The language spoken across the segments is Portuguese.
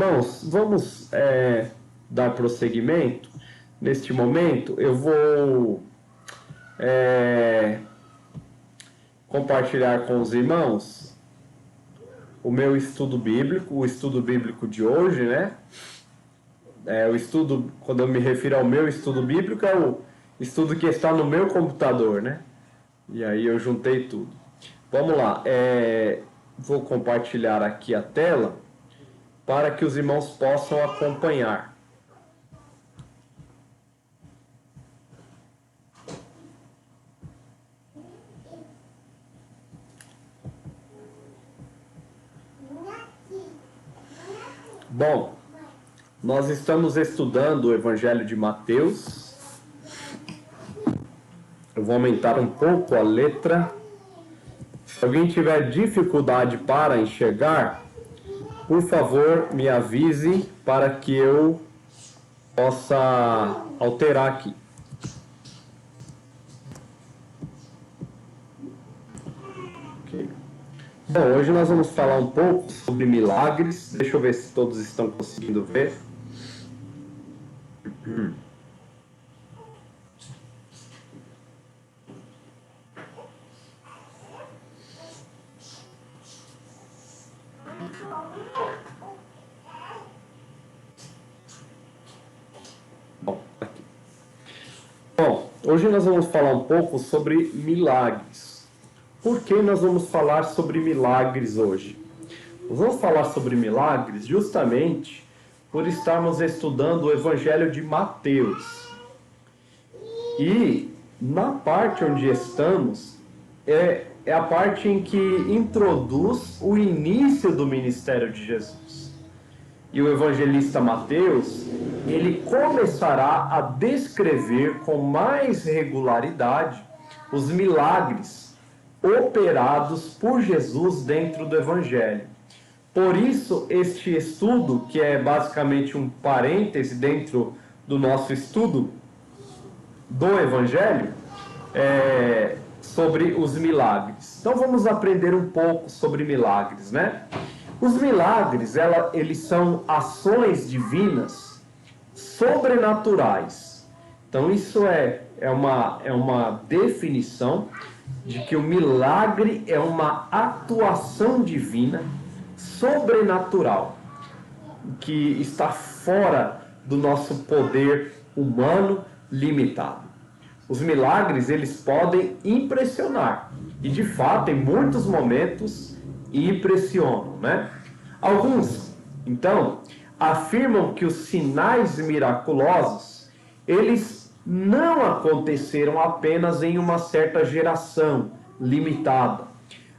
Irmãos, vamos dar prosseguimento. Neste momento, eu vou compartilhar com os irmãos o meu estudo bíblico, o estudo bíblico de hoje, né? O estudo, quando eu me refiro ao meu estudo bíblico, é o estudo que está no meu computador, né? E aí eu juntei tudo. Vamos lá, vou compartilhar aqui a tela para que os irmãos possam acompanhar. Bom, nós estamos estudando o Evangelho de Mateus. Eu vou aumentar um pouco a letra. Se alguém tiver dificuldade para enxergar, por favor, me avise para que eu possa alterar aqui. Okay. Bom, hoje nós vamos falar um pouco sobre milagres. Deixa eu ver se todos estão conseguindo ver. Bom, hoje nós vamos falar um pouco sobre milagres. Por que nós vamos falar sobre milagres hoje? Nós vamos falar sobre milagres justamente por estarmos estudando o Evangelho de Mateus. E na parte onde estamos é a parte em que introduz o início do ministério de Jesus. E o evangelista Mateus, ele começará a descrever com mais regularidade os milagres operados por Jesus dentro do evangelho. Por isso, este estudo, que é basicamente um parêntese dentro do nosso estudo do evangelho, sobre os milagres. Então vamos aprender um pouco sobre milagres, né? Os milagres, eles são ações divinas sobrenaturais. Então isso é uma definição de que o milagre é uma atuação divina sobrenatural, que está fora do nosso poder humano limitado. Os milagres, eles podem impressionar. E, de fato, em muitos momentos, impressionam, né? Alguns, então, afirmam que os sinais miraculosos, eles não aconteceram apenas em uma certa geração limitada.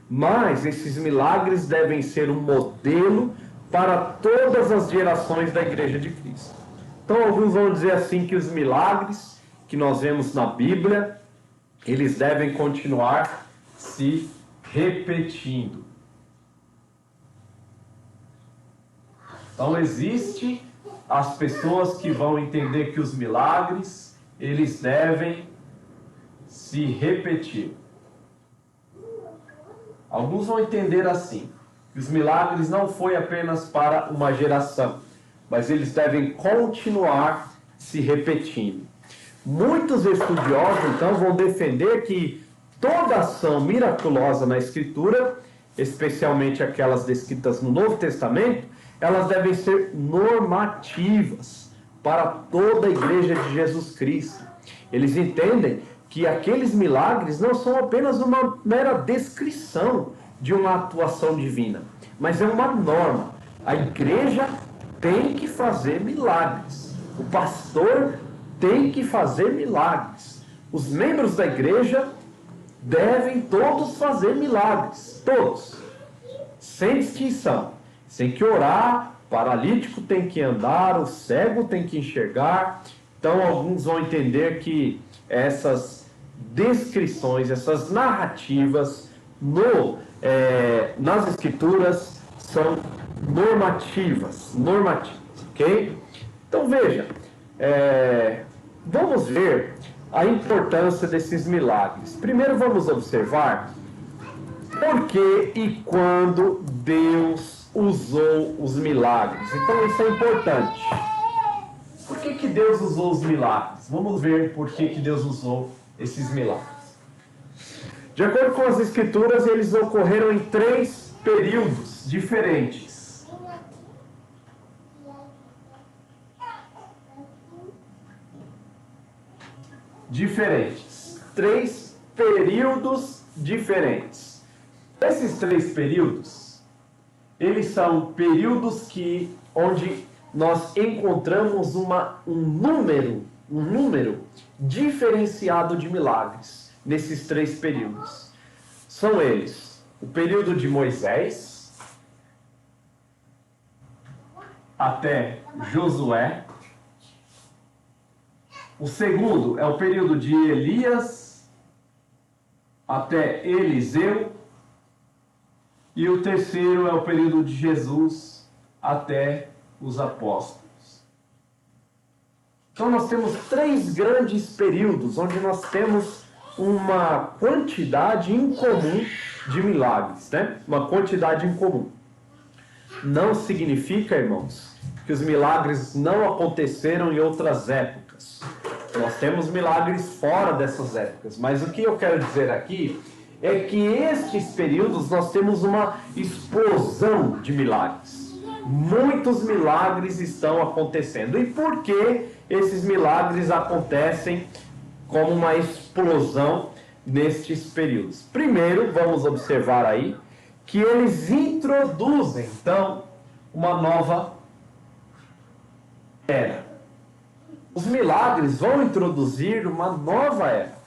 Mas esses milagres devem ser um modelo para todas as gerações da Igreja de Cristo. Então, alguns vão dizer assim que os milagres que nós vemos na Bíblia, eles devem continuar se repetindo. Então, existe as pessoas que vão entender que os milagres, eles devem se repetir. Alguns vão entender assim, que os milagres não foi apenas para uma geração, mas eles devem continuar se repetindo. Muitos estudiosos, então, vão defender que toda ação miraculosa na Escritura, especialmente aquelas descritas no Novo Testamento, elas devem ser normativas para toda a Igreja de Jesus Cristo. Eles entendem que aqueles milagres não são apenas uma mera descrição de uma atuação divina, mas é uma norma. A Igreja tem que fazer milagres. O pastor tem que fazer milagres. Os membros da igreja devem todos fazer milagres. Todos. Sem distinção. Tem que orar, o paralítico tem que andar, o cego tem que enxergar. Então, alguns vão entender que essas descrições, essas narrativas nas Escrituras são normativas, ok? Então, veja, vamos ver a importância desses milagres. Primeiro vamos observar por que e quando Deus usou os milagres? Então isso é importante. Por que Deus usou os milagres? Vamos ver por que Deus usou esses milagres. De acordo com as Escrituras, eles ocorreram em 3 períodos diferentes. Diferentes. 3 períodos diferentes. Esses 3 períodos, eles são períodos onde nós encontramos um número diferenciado de milagres nesses 3 períodos. São eles: o período de Moisés até Josué. O segundo é o período de Elias até Eliseu. E o terceiro é o período de Jesus até os apóstolos. Então nós temos 3 grandes períodos onde nós temos uma quantidade incomum de milagres, né? Uma quantidade incomum. Não significa, irmãos, que os milagres não aconteceram em outras épocas. Nós temos milagres fora dessas épocas, mas o que eu quero dizer aqui é que estes períodos nós temos uma explosão de milagres. Muitos milagres estão acontecendo. E por que esses milagres acontecem como uma explosão nestes períodos? Primeiro, vamos observar aí que eles introduzem, então, uma nova era. Os milagres vão introduzir uma nova era.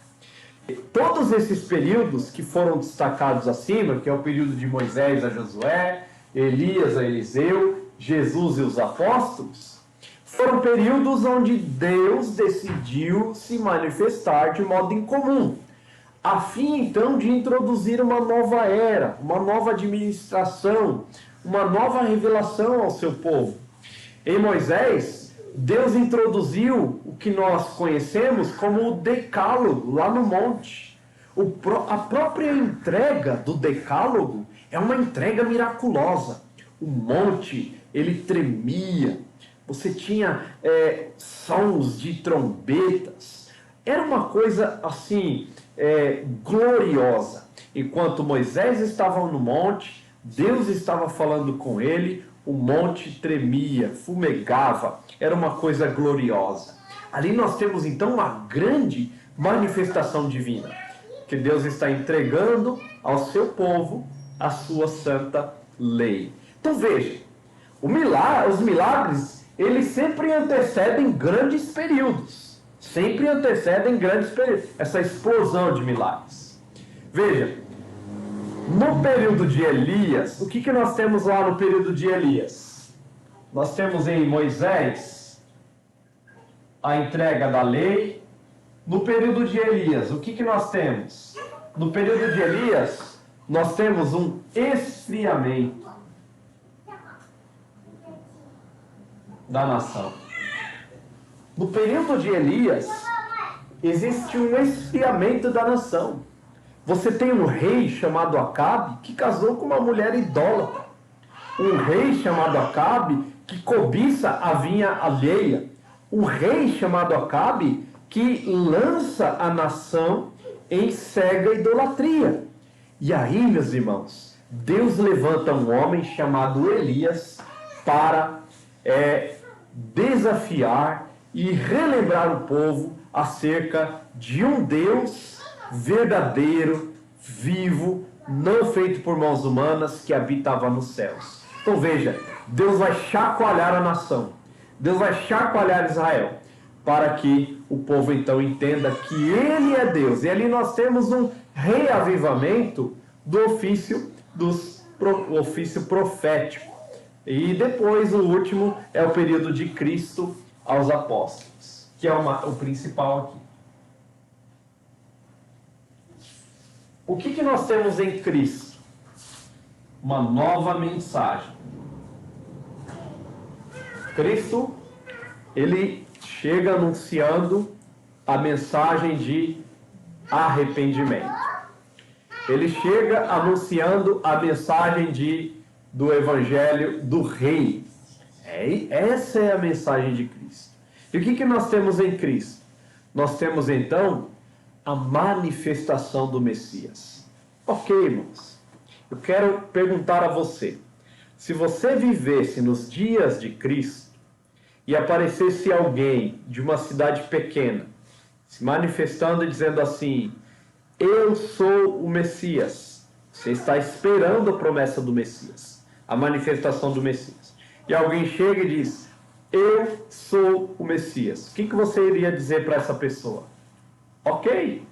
Todos esses períodos que foram destacados acima, que é o período de Moisés a Josué, Elias a Eliseu, Jesus e os apóstolos, foram períodos onde Deus decidiu se manifestar de modo incomum, a fim então de introduzir uma nova era, uma nova administração, uma nova revelação ao seu povo. Em Moisés, Deus introduziu o que nós conhecemos como o Decálogo lá no monte. A própria entrega do Decálogo é uma entrega miraculosa. O monte, ele tremia. Você tinha sons de trombetas. Era uma coisa assim, gloriosa. Enquanto Moisés estava no monte, Deus estava falando com ele, o monte tremia, fumegava. Era uma coisa gloriosa. Ali nós temos então uma grande manifestação divina, que Deus está entregando ao seu povo a sua santa lei. Então veja, os milagres, eles sempre antecedem grandes períodos. Sempre antecedem grandes períodos. Essa explosão de milagres. Veja, no período de Elias, o que nós temos lá no período de Elias? Nós temos em Moisés a entrega da lei. No período de Elias, o que nós temos? No período de Elias, nós temos um esfriamento da nação. No período de Elias, existe um esfriamento da nação. Você tem um rei chamado Acabe que casou com uma mulher idólatra. Um rei chamado Acabe que cobiça a vinha alheia. Um rei chamado Acabe que lança a nação em cega idolatria. E aí, meus irmãos, Deus levanta um homem chamado Elias para desafiar e relembrar o povo acerca de um Deus verdadeiro, vivo, não feito por mãos humanas, que habitava nos céus. Então veja, Deus vai chacoalhar a nação, Deus vai chacoalhar Israel, para que o povo então entenda que Ele é Deus. E ali nós temos um reavivamento do ofício profético. E depois o último é o período de Cristo aos apóstolos, que é o principal aqui. O que nós temos em Cristo? Uma nova mensagem. Cristo, ele chega anunciando a mensagem de arrependimento. Ele chega anunciando a mensagem de do Evangelho do Rei. Essa é a mensagem de Cristo. E o que nós temos em Cristo? Nós temos então a manifestação do Messias. Ok, irmãos. Eu quero perguntar a você, se você vivesse nos dias de Cristo e aparecesse alguém de uma cidade pequena, se manifestando e dizendo assim: eu sou o Messias. Você está esperando a promessa do Messias, a manifestação do Messias. E alguém chega e diz: eu sou o Messias. O que você iria dizer para essa pessoa? Ok,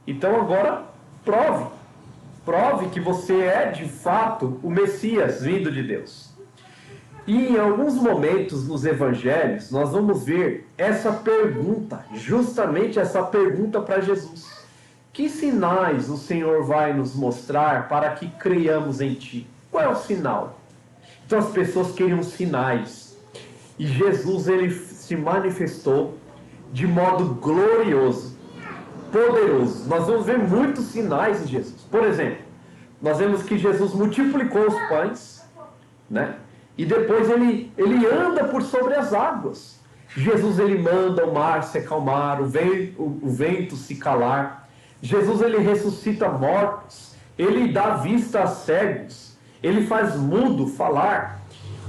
então agora prove. Prove que você é de fato o Messias vindo de Deus. E em alguns momentos nos evangelhos nós vamos ver essa pergunta, justamente essa pergunta para Jesus: que sinais o Senhor vai nos mostrar para que creiamos em Ti? Qual é o sinal? Então as pessoas queriam sinais. E Jesus, ele se manifestou de modo glorioso, poderoso. Nós vamos ver muitos sinais de Jesus. Por exemplo, nós vemos que Jesus multiplicou os pães, né? E depois ele anda por sobre as águas. Jesus, ele manda o mar se acalmar, o vento se calar. Jesus, ele ressuscita mortos, ele dá vista a cegos, ele faz mudo falar.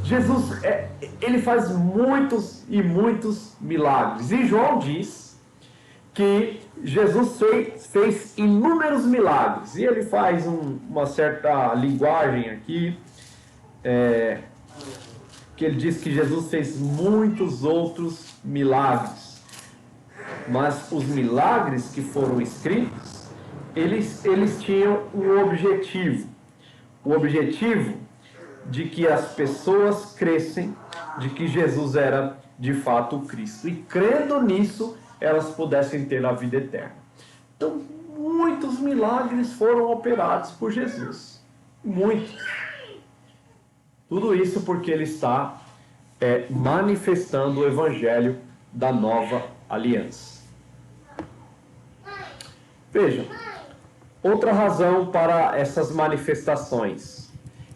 Jesus, ele faz muitos e muitos milagres. E João diz que Jesus fez inúmeros milagres. E ele faz uma certa linguagem aqui, que ele diz que Jesus fez muitos outros milagres. Mas os milagres que foram escritos, eles tinham um objetivo. O objetivo de que as pessoas crescem de que Jesus era de fato o Cristo. E crendo nisso, elas pudessem ter a vida eterna. Então, muitos milagres foram operados por Jesus. Muitos. Tudo isso porque ele está manifestando o Evangelho da nova aliança. Vejam, outra razão para essas manifestações.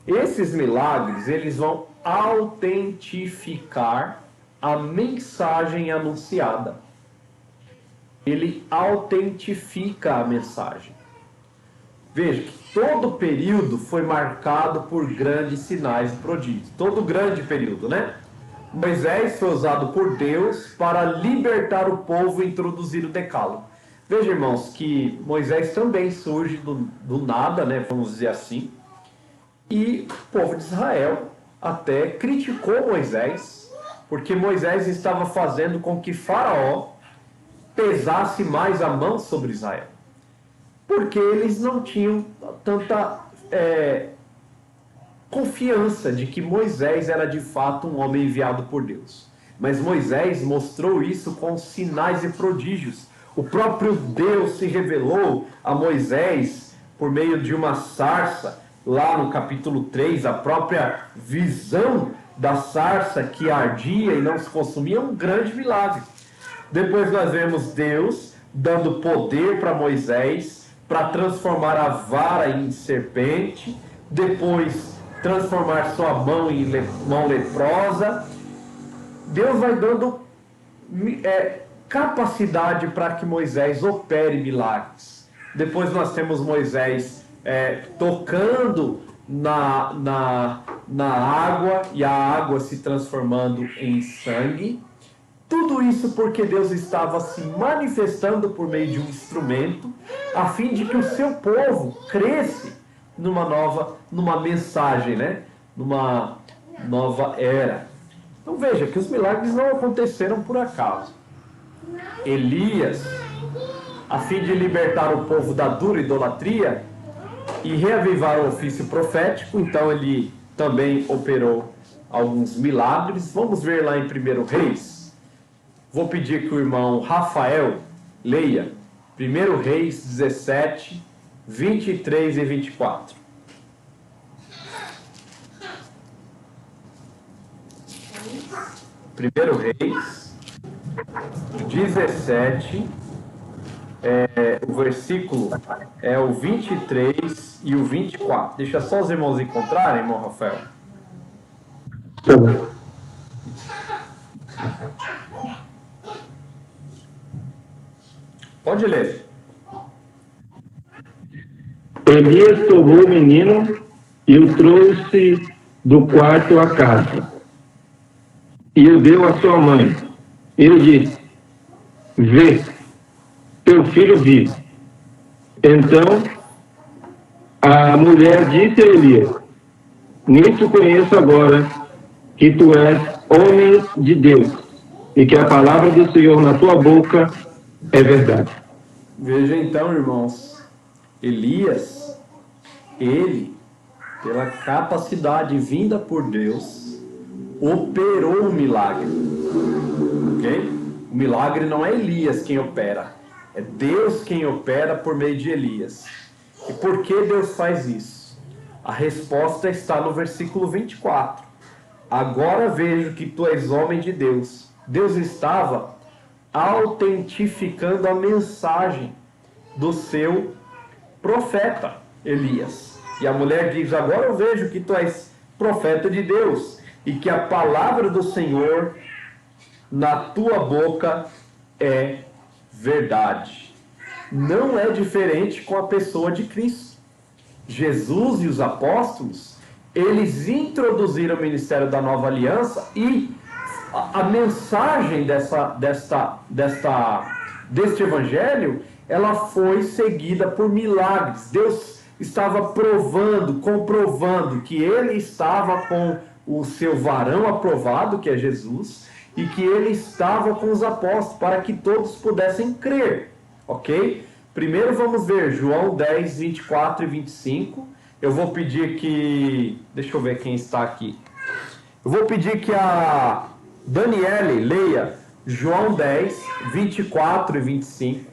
Esses milagres, eles vão autentificar a mensagem anunciada. Ele autentifica a mensagem. Veja que todo período foi marcado por grandes sinais e prodígios. Todo grande período, né? Moisés foi usado por Deus para libertar o povo e introduzir o decálogo. Veja, irmãos, que Moisés também surge do nada, né? Vamos dizer assim. E o povo de Israel até criticou Moisés, porque Moisés estava fazendo com que Faraó pesasse mais a mão sobre Israel. Porque eles não tinham tanta confiança de que Moisés era de fato um homem enviado por Deus. Mas Moisés mostrou isso com sinais e prodígios. O próprio Deus se revelou a Moisés por meio de uma sarça. Lá no capítulo 3, a própria visão da sarça que ardia e não se consumia é um grande milagre. Depois nós vemos Deus dando poder para Moisés para transformar a vara em serpente, depois transformar sua mão em mão leprosa. Deus vai dando capacidade para que Moisés opere milagres. Depois nós temos Moisés tocando na água e a água se transformando em sangue. Tudo isso porque Deus estava se manifestando por meio de um instrumento, a fim de que o seu povo cresce numa mensagem, né? Numa nova era. Então veja que os milagres não aconteceram por acaso. Elias, a fim de libertar o povo da dura idolatria e reavivar o ofício profético, então ele também operou alguns milagres. Vamos ver lá em 1 Reis. Vou pedir que o irmão Rafael leia 1 Reis 17, 23 e 24. 1 Reis 17, o versículo é o 23 e o 24. Deixa só os irmãos encontrarem, irmão Rafael. Pode ler. Elias tomou o menino e o trouxe do quarto à casa e o deu à sua mãe. Ele disse: vê, teu filho vive. Então a mulher disse a Elias: nisso conheço agora que tu és homem de Deus e que a palavra do Senhor na tua boca é verdade. Veja então, irmãos, Elias, ele, pela capacidade vinda por Deus, operou o milagre. Ok? O milagre não é Elias quem opera, é Deus quem opera por meio de Elias. E por que Deus faz isso? A resposta está no versículo 24. Agora vejo que tu és homem de Deus. Deus estava autentificando a mensagem do seu profeta Elias. E a mulher diz: agora eu vejo que tu és profeta de Deus e que a palavra do Senhor na tua boca é verdade. Não é diferente com a pessoa de Cristo. Jesus e os apóstolos, eles introduziram o ministério da nova aliança e a mensagem deste evangelho, ela foi seguida por milagres. Deus estava comprovando que ele estava com o seu varão aprovado, que é Jesus, e que ele estava com os apóstolos, para que todos pudessem crer, ok? Primeiro vamos ver João 10, 24 e 25. Eu vou pedir que... Deixa eu ver quem está aqui. Eu vou pedir que a Daniele leia João 10, 24 e 25.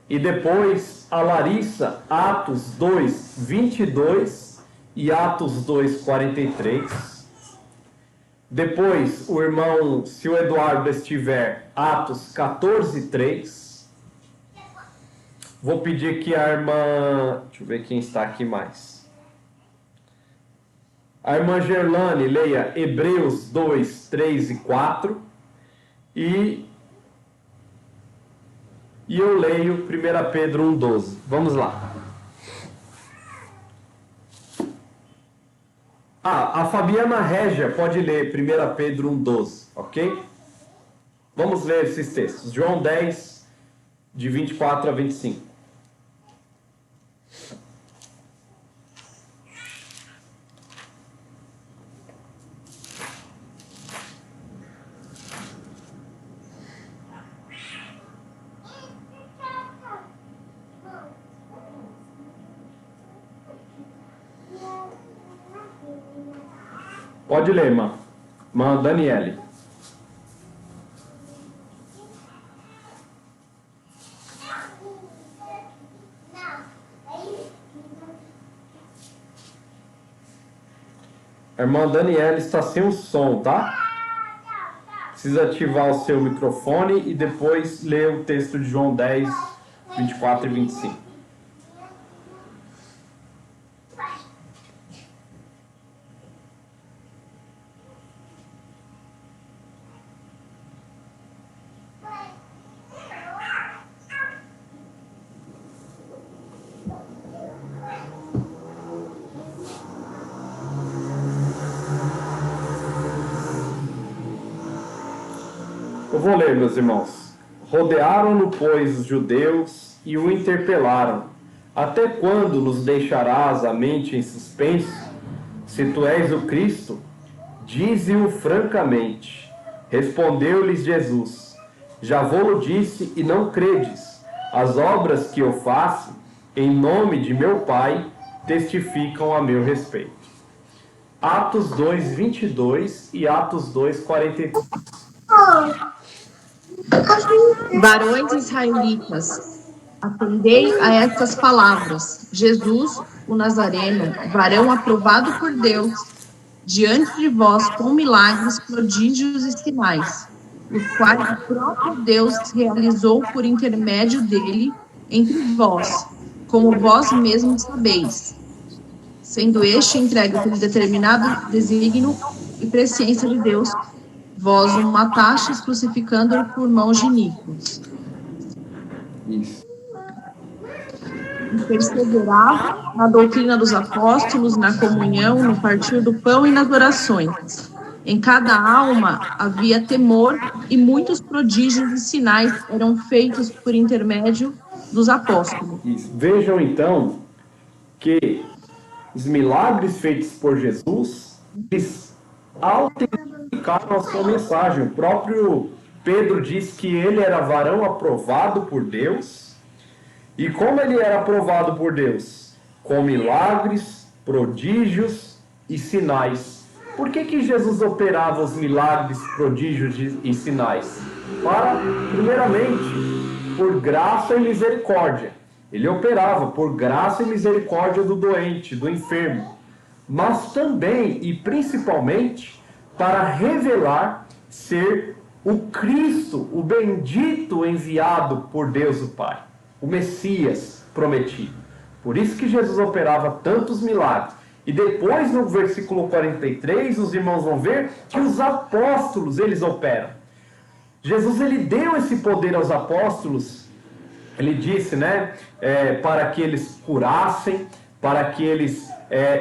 E depois a Larissa, Atos 2, 22 e Atos 2, 43. Depois o irmão, se o Eduardo estiver, Atos 14, 3. Vou pedir que a irmã... Deixa eu ver quem está aqui mais. A irmã Gerlane leia Hebreus 2, 3 e 4. E eu leio 1 Pedro 1, 12. Vamos lá. A Fabiana Régia pode ler 1 Pedro 1, 12, ok? Vamos ler esses textos. João 10, de 24 a 25. Pode ler, irmã. Irmã Daniele. A irmã Daniele está sem o som, tá? Precisa ativar o seu microfone e depois ler o texto de João 10, 24 e 25. Eu vou ler, meus irmãos. Rodearam-no, pois, os judeus e o interpelaram. Até quando nos deixarás a mente em suspenso? Se tu és o Cristo, dize-o francamente. Respondeu-lhes Jesus: já vou-lo disse e não credes. As obras que eu faço, em nome de meu Pai, testificam a meu respeito. Atos 2, 22 e Atos 2, 43. Varões israelitas, atendei a estas palavras. Jesus, o Nazareno, varão aprovado por Deus, diante de vós com milagres, prodígios e sinais, os quais o próprio Deus realizou por intermédio dele entre vós, como vós mesmos sabeis. sendo este entregue pelo determinado desígnio e presciência de Deus, vós o matastes, crucificando-o por mãos de iníquos. Isso. E perseverar na doutrina dos apóstolos, na comunhão, no partir do pão e nas orações. Em cada alma havia temor, e muitos prodígios e sinais eram feitos por intermédio dos apóstolos. Isso. Vejam então que os milagres feitos por Jesus, eles autenticaram a sua mensagem. O próprio Pedro diz que ele era varão aprovado por Deus. E como ele era aprovado por Deus? Com milagres, prodígios e sinais. Por que Jesus operava os milagres, prodígios e sinais? Para, primeiramente, por graça e misericórdia. Ele operava por graça e misericórdia do doente, do enfermo. Mas também e principalmente para revelar ser o Cristo, o bendito enviado por Deus o Pai. O Messias prometido. Por isso que Jesus operava tantos milagres. E depois, no versículo 43, os irmãos vão ver que os apóstolos, eles operam. Jesus, ele deu esse poder aos apóstolos. Ele disse, para que eles curassem, para que eles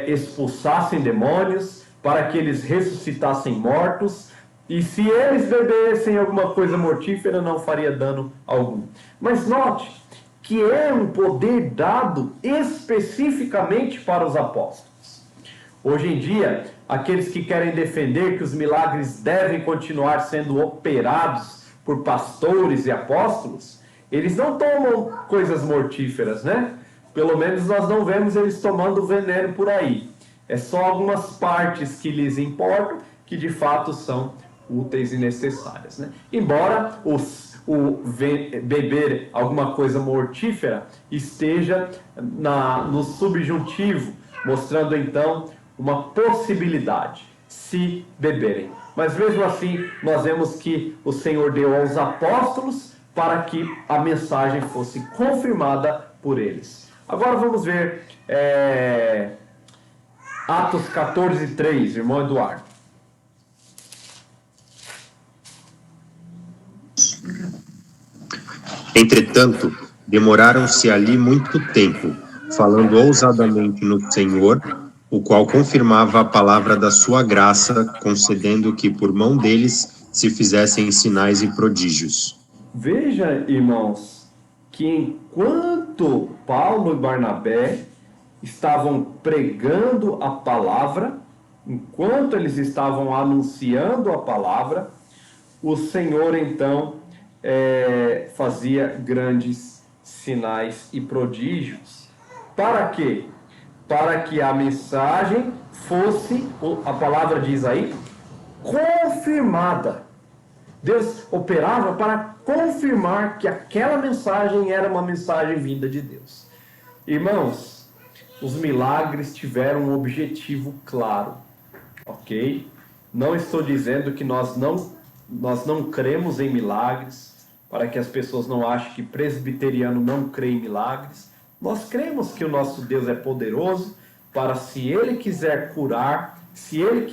expulsassem demônios, para que eles ressuscitassem mortos. E se eles bebessem alguma coisa mortífera, não faria dano algum. Mas note que é um poder dado especificamente para os apóstolos. Hoje em dia, aqueles que querem defender que os milagres devem continuar sendo operados por pastores e apóstolos, eles não tomam coisas mortíferas, né? Pelo menos nós não vemos eles tomando veneno por aí. É só algumas partes que lhes importam, que de fato são úteis e necessárias, né? Embora o beber alguma coisa mortífera esteja no subjuntivo, mostrando então uma possibilidade, se beberem. Mas mesmo assim, nós vemos que o Senhor deu aos apóstolos para que a mensagem fosse confirmada por eles. Agora vamos ver Atos 14:3, irmão Eduardo. Entretanto, demoraram-se ali muito tempo, falando ousadamente no Senhor, o qual confirmava a palavra da sua graça, concedendo que por mão deles se fizessem sinais e prodígios. Veja, irmãos, que enquanto Paulo e Barnabé estavam pregando a palavra, enquanto eles estavam anunciando a palavra, o Senhor então fazia grandes sinais e prodígios. Para quê? Para que a mensagem fosse, a palavra diz aí, confirmada. Deus operava para confirmar que aquela mensagem era uma mensagem vinda de Deus. Irmãos, os milagres tiveram um objetivo claro, ok? Não estou dizendo que nós não cremos em milagres, para que as pessoas não achem que presbiteriano não crê em milagres. Nós cremos que o nosso Deus é poderoso para, se Ele quiser curar, se Ele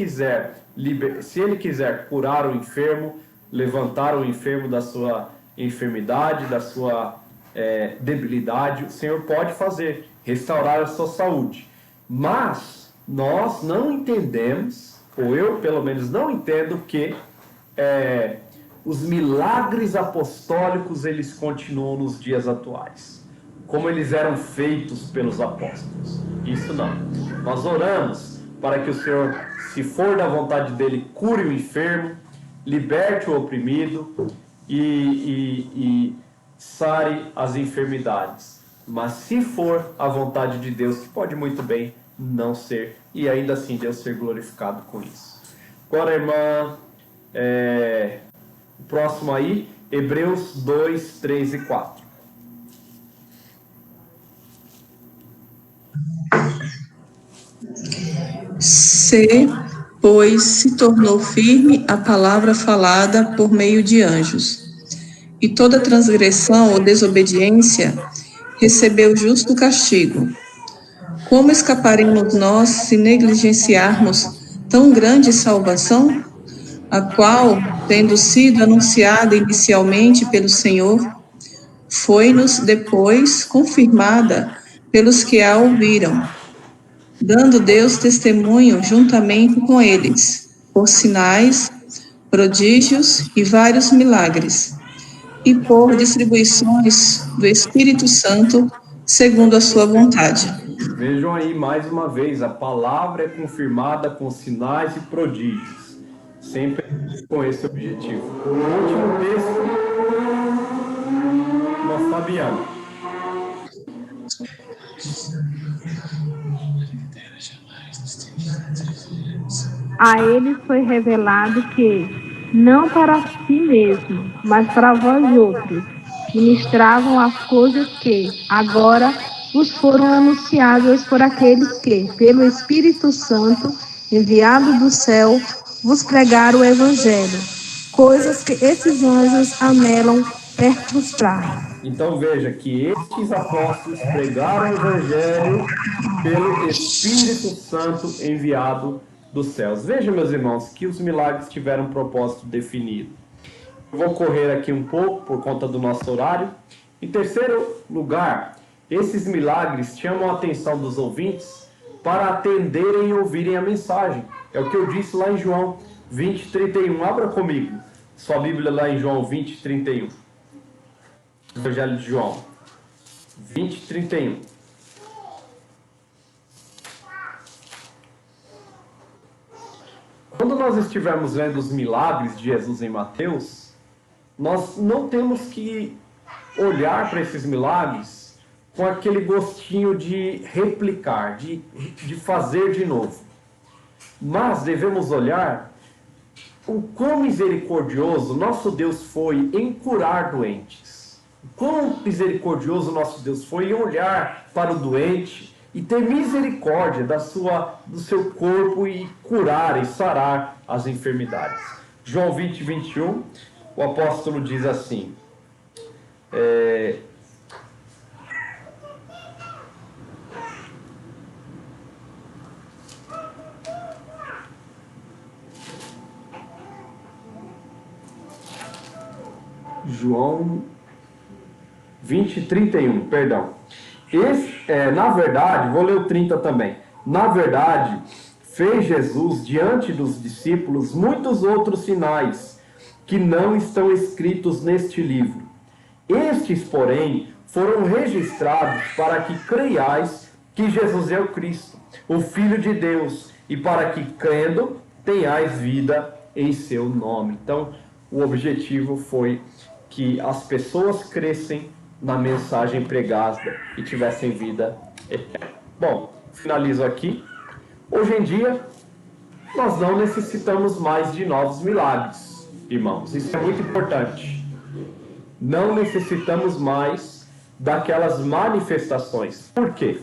quiser curar o enfermo, levantar o enfermo da sua enfermidade, da sua debilidade, o Senhor pode fazer, restaurar a sua saúde. Mas nós não entendemos, ou eu pelo menos não entendo, que os milagres apostólicos eles continuam nos dias atuais, como eles eram feitos pelos apóstolos. Isso não. Nós oramos para que o Senhor, se for da vontade dele, cure o enfermo, liberte o oprimido e sare as enfermidades. Mas se for a vontade de Deus, que pode muito bem não ser, e ainda assim Deus ser glorificado com isso. Agora, irmã, o próximo aí, Hebreus 2, 3 e 4. Pois se tornou firme a palavra falada por meio de anjos, e toda transgressão ou desobediência recebeu justo castigo. como escaparemos nós se negligenciarmos tão grande salvação, a qual, tendo sido anunciada inicialmente pelo Senhor, foi-nos depois confirmada pelos que a ouviram, dando Deus testemunho juntamente com eles, por sinais, prodígios e vários milagres, e por distribuições do Espírito Santo, segundo a sua vontade. Vejam aí mais uma vez, a palavra é confirmada com sinais e prodígios, sempre com esse objetivo. O último texto, nossa Fabiana. A ele foi revelado que, não para si mesmo, mas para vós outros, ministravam as coisas que, agora, vos foram anunciadas por aqueles que, pelo Espírito Santo, enviado do céu, vos pregaram o Evangelho, coisas que esses anjos anelam perpetrar. Então veja que estes apóstolos pregaram o Evangelho pelo Espírito Santo enviado dos céus. Veja, meus irmãos, que os milagres tiveram um propósito definido. Eu vou correr aqui um pouco por conta do nosso horário. Em terceiro lugar, esses milagres chamam a atenção dos ouvintes para atenderem e ouvirem a mensagem. É o que eu disse lá em João 20:31. Abra comigo sua Bíblia lá em João 20:31. Evangelho de João 20:31. Quando nós estivermos lendo os milagres de Jesus em Mateus, nós não temos que olhar para esses milagres com aquele gostinho de replicar, de fazer de novo. Mas devemos olhar o quão misericordioso nosso Deus foi em curar doentes. O quão misericordioso nosso Deus foi em olhar para o doente e ter misericórdia do seu corpo e curar e sarar as enfermidades. João 20:21, o apóstolo diz assim, João 20:31, perdão. Na verdade, vou ler o 30 também. Na verdade, fez Jesus diante dos discípulos muitos outros sinais que não estão escritos neste livro. Estes, porém, foram registrados para que creiais que Jesus é o Cristo, o Filho de Deus, e para que, crendo, tenhais vida em seu nome. Então, o objetivo foi que as pessoas crescem na mensagem pregada e tivessem vida eterna. Bom, finalizo aqui. Hoje em dia, nós não necessitamos mais de novos milagres, irmãos. Isso é muito importante. Não necessitamos mais daquelas manifestações. Por quê?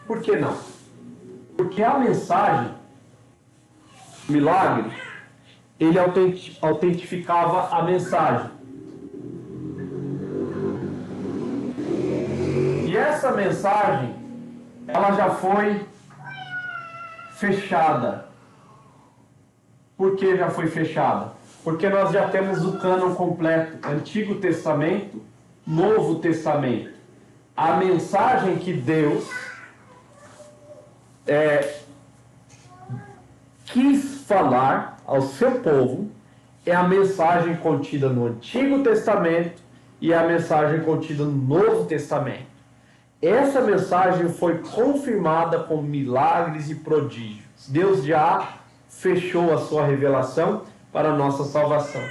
Por que não? Porque a mensagem, milagre, ele autentificava a mensagem. E essa mensagem, ela já foi fechada. Por que já foi fechada? Porque nós já temos o cânon completo, Antigo Testamento, Novo Testamento. A mensagem que Deus quis falar ao seu povo é a mensagem contida no Antigo Testamento e a mensagem contida no Novo Testamento. Essa mensagem foi confirmada com milagres e prodígios. Deus já fechou a sua revelação para a nossa salvação.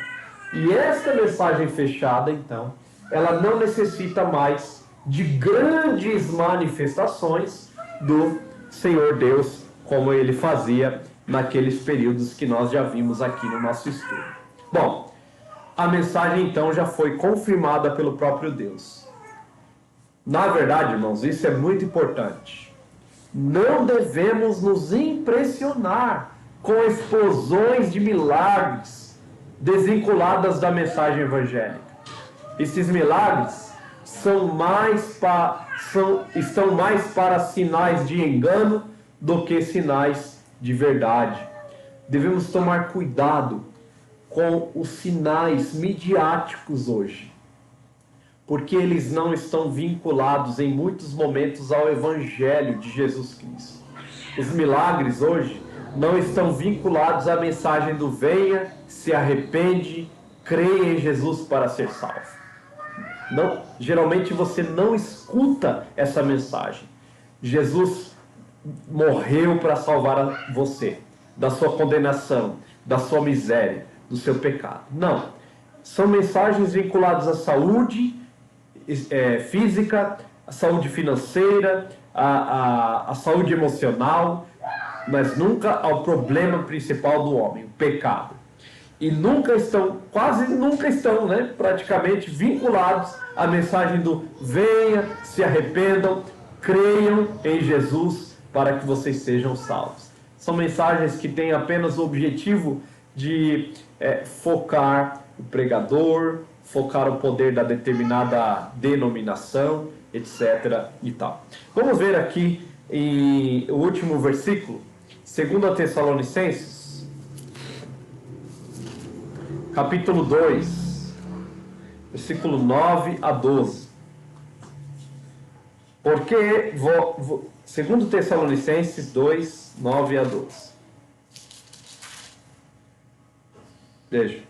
E essa mensagem fechada, então, ela não necessita mais de grandes manifestações do Senhor Deus, como ele fazia naqueles períodos que nós já vimos aqui no nosso estudo. Bom, a mensagem então já foi confirmada pelo próprio Deus. Na verdade, irmãos, isso é muito importante. Não devemos nos impressionar com explosões de milagres desvinculadas da mensagem evangélica. Esses milagres são estão mais para sinais de engano do que sinais de verdade. Devemos tomar cuidado com os sinais midiáticos hoje, porque eles não estão vinculados em muitos momentos ao Evangelho de Jesus Cristo. Os milagres hoje não estão vinculados à mensagem do venha, se arrepende, creia em Jesus para ser salvo. Não, geralmente você não escuta essa mensagem. Jesus morreu para salvar você da sua condenação, da sua miséria, do seu pecado. Não. São mensagens vinculadas à saúde física, à saúde financeira, à saúde emocional, mas nunca ao problema principal do homem, o pecado. E quase nunca estão, né, praticamente vinculados à mensagem do venha, se arrependam, creiam em Jesus para que vocês sejam salvos. São mensagens que têm apenas o objetivo de focar o pregador, focar o poder da determinada denominação, etc. e tal. Vamos ver aqui o último versículo, 2 Tessalonicenses, capítulo 2, versículo 9 a 12. Porque 2 Tessalonicenses 2, 9 a 12. Veja.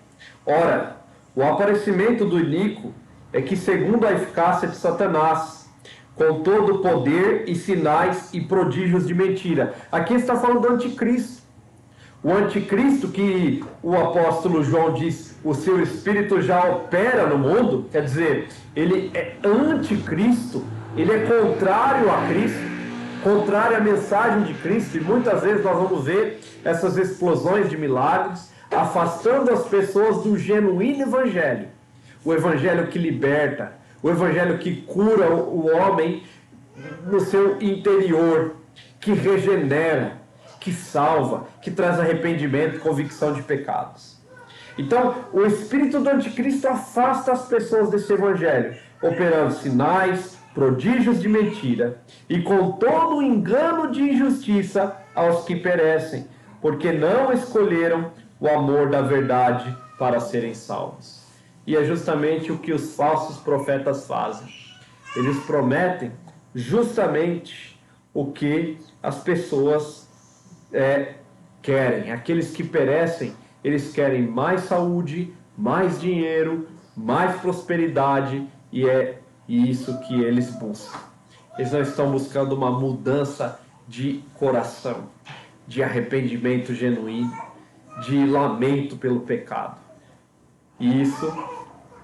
Ora, o aparecimento do iníquo é que, segundo a eficácia de Satanás, com todo o poder e sinais e prodígios de mentira. Aqui está falando do anticristo. O anticristo, que o apóstolo João diz, o seu espírito já opera no mundo, quer dizer, ele é anticristo, ele é contrário a Cristo, contrário à mensagem de Cristo, e muitas vezes nós vamos ver essas explosões de milagres, afastando as pessoas do genuíno evangelho. O evangelho que liberta, o evangelho que cura o homem no seu interior, que regenera, que salva, que traz arrependimento, convicção de pecados. Então, o espírito do anticristo afasta as pessoas desse evangelho, operando sinais, prodígios de mentira, e com todo o engano de injustiça aos que perecem, porque não escolheram o amor da verdade para serem salvos. E é justamente o que os falsos profetas fazem. Eles prometem justamente o que as pessoas querem. Aqueles que perecem, eles querem mais saúde, mais dinheiro, mais prosperidade, e é isso que eles buscam. Eles não estão buscando uma mudança de coração, de arrependimento genuíno, de lamento pelo pecado. E isso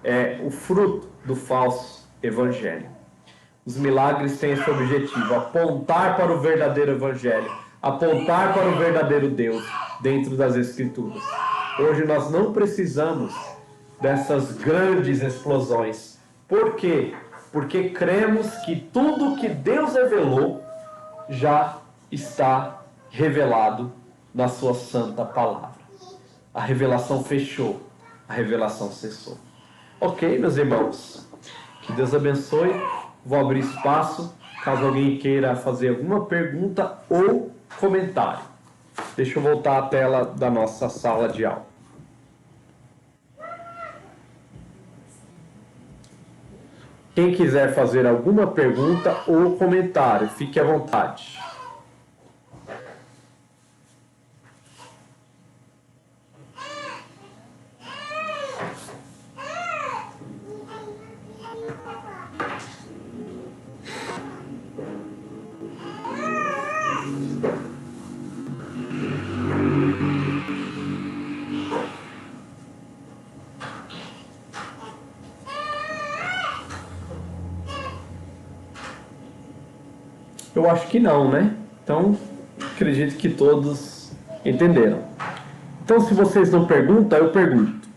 é o fruto do falso evangelho. Os milagres têm esse objetivo, apontar para o verdadeiro evangelho, apontar para o verdadeiro Deus dentro das Escrituras. Hoje nós não precisamos dessas grandes explosões. Por quê? Porque cremos que tudo que Deus revelou já está revelado na sua santa palavra. A revelação fechou, a revelação cessou. Ok, meus irmãos? Que Deus abençoe. Vou abrir espaço, caso alguém queira fazer alguma pergunta ou comentário. Deixa eu voltar à tela da nossa sala de aula. Quem quiser fazer alguma pergunta ou comentário, fique à vontade. Eu acho que não, né? Então, acredito que todos entenderam. Então, se vocês não perguntam, eu pergunto.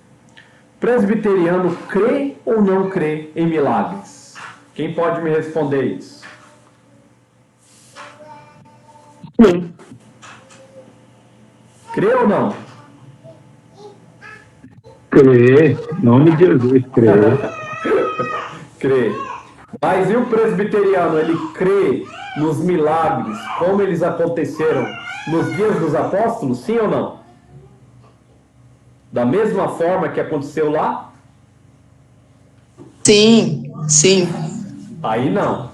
Presbiteriano crê ou não crê em milagres? Quem pode me responder isso? Sim. Crê ou não? Crê. Em nome de Jesus, crê. Crê. Mas e o presbiteriano, ele crê nos milagres, como eles aconteceram nos dias dos apóstolos, sim ou não? Da mesma forma que aconteceu lá? Sim, sim. Aí não.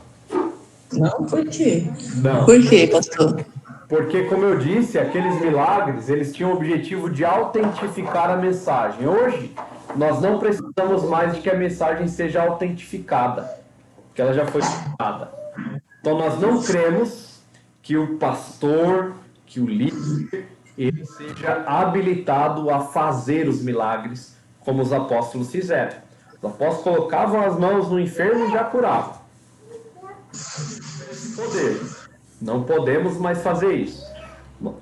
Não, por quê? Não. Por quê, pastor? Porque, como eu disse, aqueles milagres, eles tinham o objetivo de autentificar a mensagem. Hoje, nós não precisamos mais de que a mensagem seja autentificada, que ela já foi citada. Então, nós não cremos que o pastor, que o líder, ele seja habilitado a fazer os milagres como os apóstolos fizeram. Os apóstolos colocavam as mãos no enfermo e já curavam. Poder. Não podemos mais fazer isso.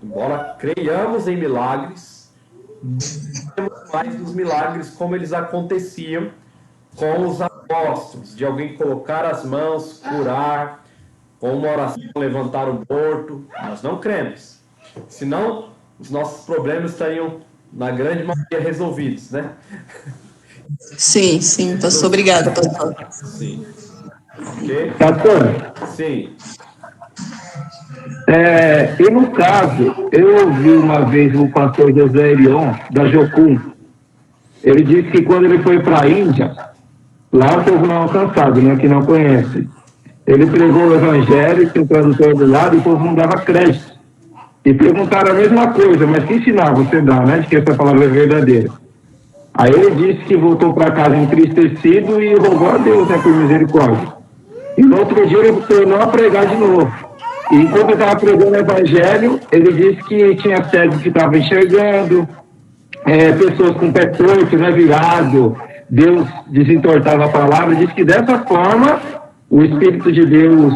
Embora creiamos em milagres, não temos mais os milagres como eles aconteciam com os apóstolos, de alguém colocar as mãos, curar, com uma oração levantar o morto. Nós não cremos. Senão, os nossos problemas estariam, na grande maioria, resolvidos, né? Sim, sim, pastor. Obrigada, pastor. Sim. Ok? Pastor, Sim. e no caso, eu ouvi uma vez o pastor José Erion, da Jocum. Ele disse que quando ele foi para a Índia, lá o povo não alcançado, né, que não conhece, ele pregou o evangelho, tinha um tradutor do lado, e o povo não dava crédito. E perguntaram a mesma coisa, mas que sinal você dá, né, de que essa palavra é verdadeira? Aí ele disse que voltou para casa entristecido e rogou a Deus, né, por misericórdia. E no outro dia ele tornou a pregar de novo. E enquanto eu estava pregando o evangelho, ele disse que tinha cegos que estavam enxergando, pessoas com pé torto, né, virado, Deus desentortava a palavra, disse que dessa forma o Espírito de Deus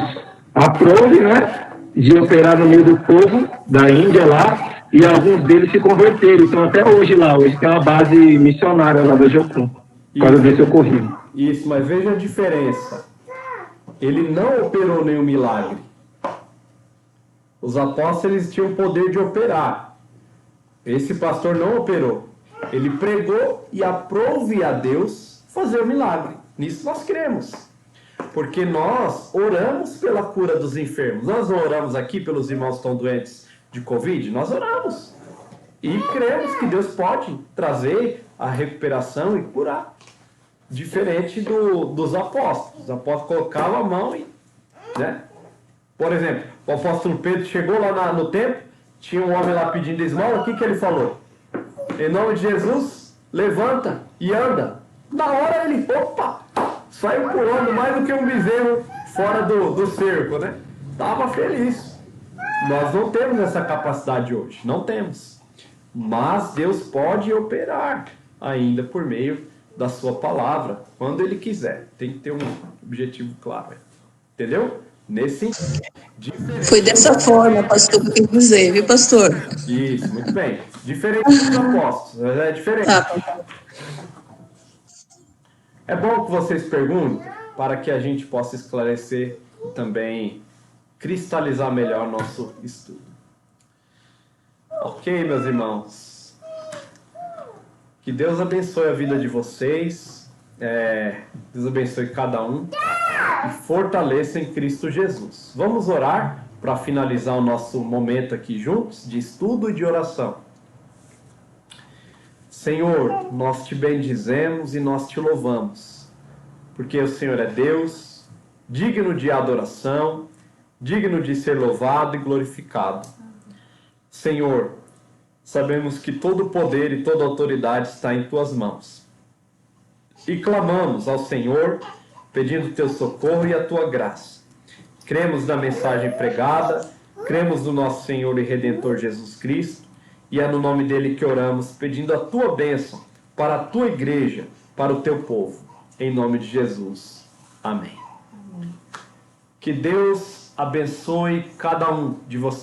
aprove, né, de operar no meio do povo da Índia lá, e alguns deles se converteram, então até hoje lá, hoje tem uma base missionária lá da Jocum, por causa desse ocorrido. Isso, mas veja a diferença. Ele não operou nenhum milagre. Os apóstolos eles tinham o poder de operar. Esse pastor não operou. Ele pregou e aprove a Deus fazer o milagre. Nisso nós cremos. Porque nós oramos pela cura dos enfermos. Nós não oramos aqui pelos irmãos que estão doentes de Covid? Nós oramos. E cremos que Deus pode trazer a recuperação e curar. Diferente dos apóstolos. Os apóstolos colocavam a mão e... né? Por exemplo, o apóstolo Pedro chegou lá no templo, tinha um homem lá pedindo esmola, o que ele falou? Em nome de Jesus, levanta e anda. Na hora ele, saiu pulando mais do que um bezerro fora do cerco, né? Estava feliz. Nós não temos essa capacidade hoje, não temos. Mas Deus pode operar ainda por meio da sua palavra, quando Ele quiser. Tem que ter um objetivo claro. Entendeu? Nesse sentido. Foi dessa forma, pastor, que eu quis dizer, viu, pastor? Isso, muito bem. Diferente dos apóstolos, é diferente. Tá. É bom que vocês perguntem para que a gente possa esclarecer e também cristalizar melhor nosso estudo. Ok, meus irmãos? Que Deus abençoe a vida de vocês. Deus abençoe cada um. E fortaleça em Cristo Jesus. Vamos orar para finalizar o nosso momento aqui juntos de estudo e de oração. Senhor, nós te bendizemos e nós te louvamos, porque o Senhor é Deus, digno de adoração, digno de ser louvado e glorificado. Senhor, sabemos que todo poder e toda autoridade está em tuas mãos. E clamamos ao Senhor, pedindo teu socorro e a tua graça. Cremos na mensagem pregada, cremos no nosso Senhor e Redentor Jesus Cristo, e é no nome dele que oramos, pedindo a tua bênção para a tua igreja, para o teu povo. Em nome de Jesus. Amém. Que Deus abençoe cada um de vocês.